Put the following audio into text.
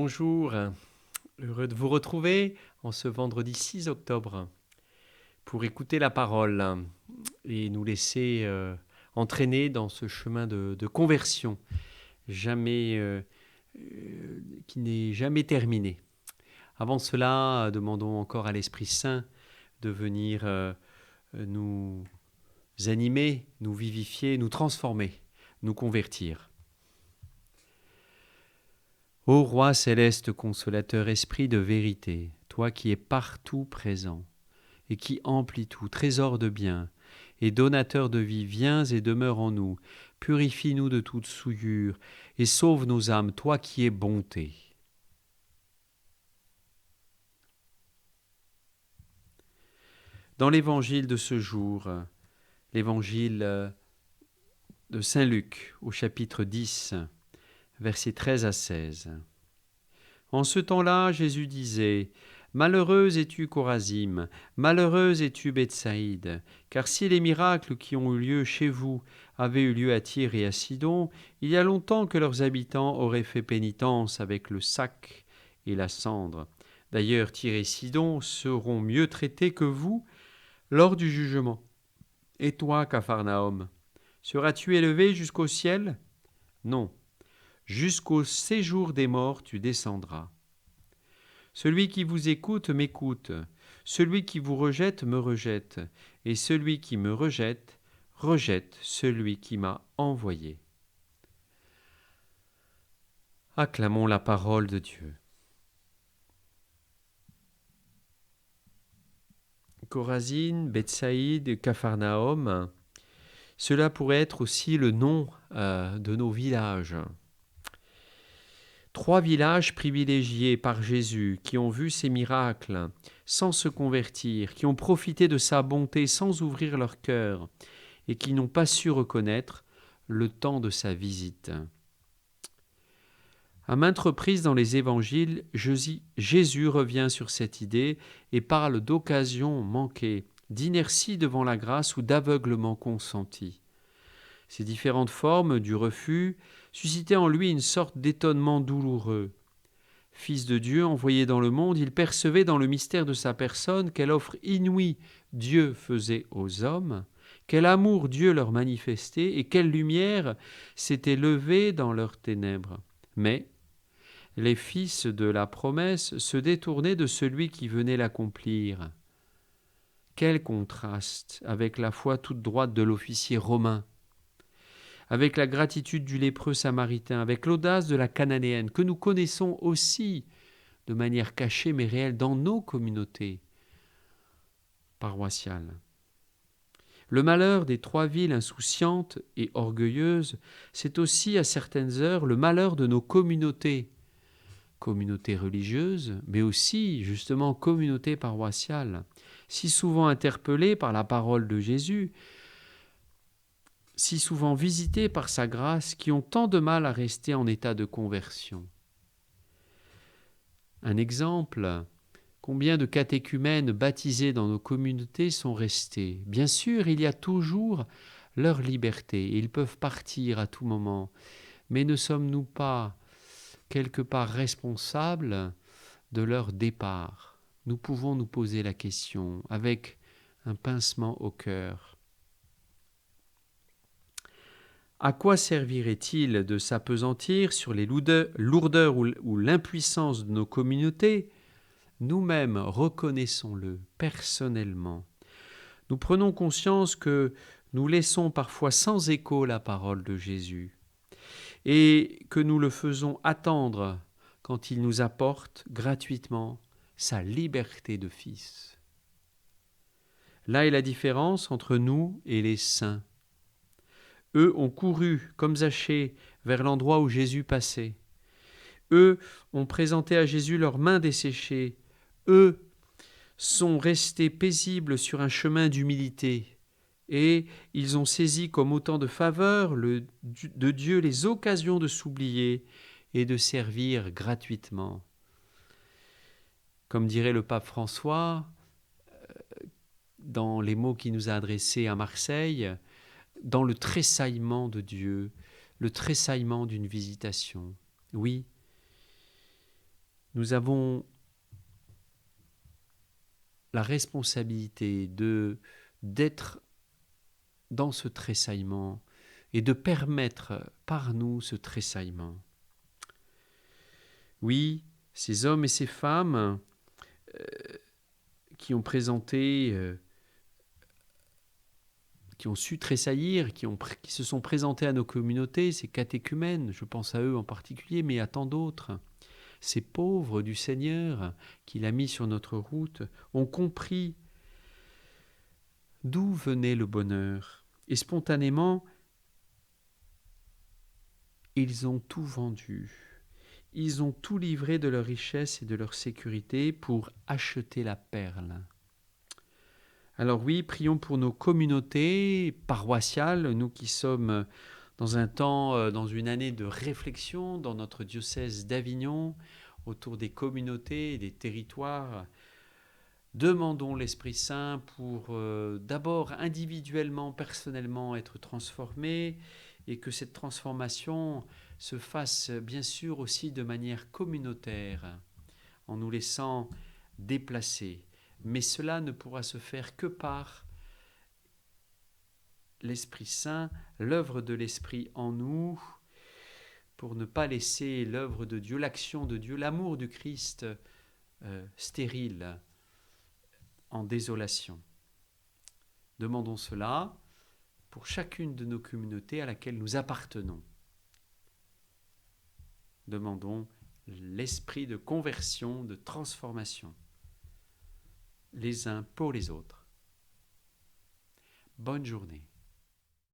Bonjour, heureux de vous retrouver en ce vendredi 6 octobre pour écouter la parole et nous laisser entraîner dans ce chemin de conversion qui n'est jamais terminé. Avant cela, demandons encore à l'Esprit Saint de venir nous animer, nous vivifier, nous transformer, nous convertir. Ô Roi céleste consolateur, esprit de vérité, toi qui es partout présent et qui emplis tout, trésor de bien et donateur de vie, viens et demeure en nous, purifie-nous de toute souillure et sauve nos âmes, toi qui es bonté. Dans l'évangile de ce jour, l'évangile de Saint Luc au chapitre 10, versets 13 à 16. En ce temps-là, Jésus disait : « Malheureuse es-tu, Chorazim, malheureuse es-tu, Bethsaïde, car si les miracles qui ont eu lieu chez vous avaient eu lieu à Tyr et à Sidon, il y a longtemps que leurs habitants auraient fait pénitence avec le sac et la cendre. D'ailleurs, Tyr et Sidon seront mieux traités que vous lors du jugement. Et toi, Capharnaüm, seras-tu élevé jusqu'au ciel ? Non. Jusqu'au séjour des morts tu descendras. Celui qui vous écoute m'écoute, celui qui vous rejette me rejette, et celui qui me rejette, rejette celui qui m'a envoyé. » Acclamons la parole de Dieu. Chorazine, Bethsaïde, Capharnaüm, cela pourrait être aussi le nom de nos villages. 3 villages privilégiés par Jésus qui ont vu ses miracles sans se convertir, qui ont profité de sa bonté sans ouvrir leur cœur et qui n'ont pas su reconnaître le temps de sa visite. À maintes reprises dans les évangiles, Jésus revient sur cette idée et parle d'occasion manquée, d'inertie devant la grâce ou d'aveuglement consenti. Ces différentes formes du refus suscitaient en lui une sorte d'étonnement douloureux. Fils de Dieu envoyé dans le monde, il percevait dans le mystère de sa personne quelle offre inouïe Dieu faisait aux hommes, quel amour Dieu leur manifestait et quelle lumière s'était levée dans leurs ténèbres. Mais les fils de la promesse se détournaient de celui qui venait l'accomplir. Quel contraste avec la foi toute droite de l'officier romain, avec la gratitude du lépreux samaritain, avec l'audace de la cananéenne, que nous connaissons aussi de manière cachée mais réelle dans nos communautés paroissiales. Le malheur des 3 villes insouciantes et orgueilleuses, c'est aussi à certaines heures le malheur de nos communautés religieuses, mais aussi justement communautés paroissiales, si souvent interpellées par la parole de Jésus, si souvent visitées par sa grâce, qui ont tant de mal à rester en état de conversion. Un exemple, combien de catéchumènes baptisés dans nos communautés sont restés ? Bien sûr, il y a toujours leur liberté, ils peuvent partir à tout moment, mais ne sommes-nous pas quelque part responsables de leur départ ? Nous pouvons nous poser la question avec un pincement au cœur. À quoi servirait-il de s'appesantir sur les lourdeurs ou l'impuissance de nos communautés ? Nous-mêmes, reconnaissons-le personnellement. Nous prenons conscience que nous laissons parfois sans écho la parole de Jésus et que nous le faisons attendre quand il nous apporte gratuitement sa liberté de fils. Là est la différence entre nous et les saints. Eux ont couru, comme Zachée, vers l'endroit où Jésus passait. Eux ont présenté à Jésus leurs mains desséchées. Eux sont restés paisibles sur un chemin d'humilité. Et ils ont saisi comme autant de faveurs de Dieu les occasions de s'oublier et de servir gratuitement. Comme dirait le pape François, dans les mots qu'il nous a adressés à Marseille, dans le tressaillement de Dieu, le tressaillement d'une visitation. Oui, Nous avons la responsabilité d'être dans ce tressaillement et de permettre par nous ce tressaillement. Oui, ces hommes et ces femmes qui ont présenté, qui ont su tressaillir, qui se sont présentés à nos communautés, ces catéchumènes, je pense à eux en particulier, mais à tant d'autres, ces pauvres du Seigneur qu'il a mis sur notre route, ont compris d'où venait le bonheur. Et spontanément, ils ont tout vendu. Ils ont tout livré de leur richesse et de leur sécurité pour acheter la perle. Alors oui, prions pour nos communautés paroissiales, nous qui sommes dans un temps, dans une année de réflexion dans notre diocèse d'Avignon, autour des communautés et des territoires. Demandons l'Esprit Saint pour d'abord individuellement, personnellement être transformés et que cette transformation se fasse bien sûr aussi de manière communautaire, en nous laissant déplacer. Mais cela ne pourra se faire que par l'Esprit Saint, l'œuvre de l'Esprit en nous, pour ne pas laisser l'œuvre de Dieu, l'action de Dieu, l'amour du Christ stérile, en désolation. Demandons cela pour chacune de nos communautés à laquelle nous appartenons. Demandons l'esprit de conversion, de transformation, les uns pour les autres. Bonne journée.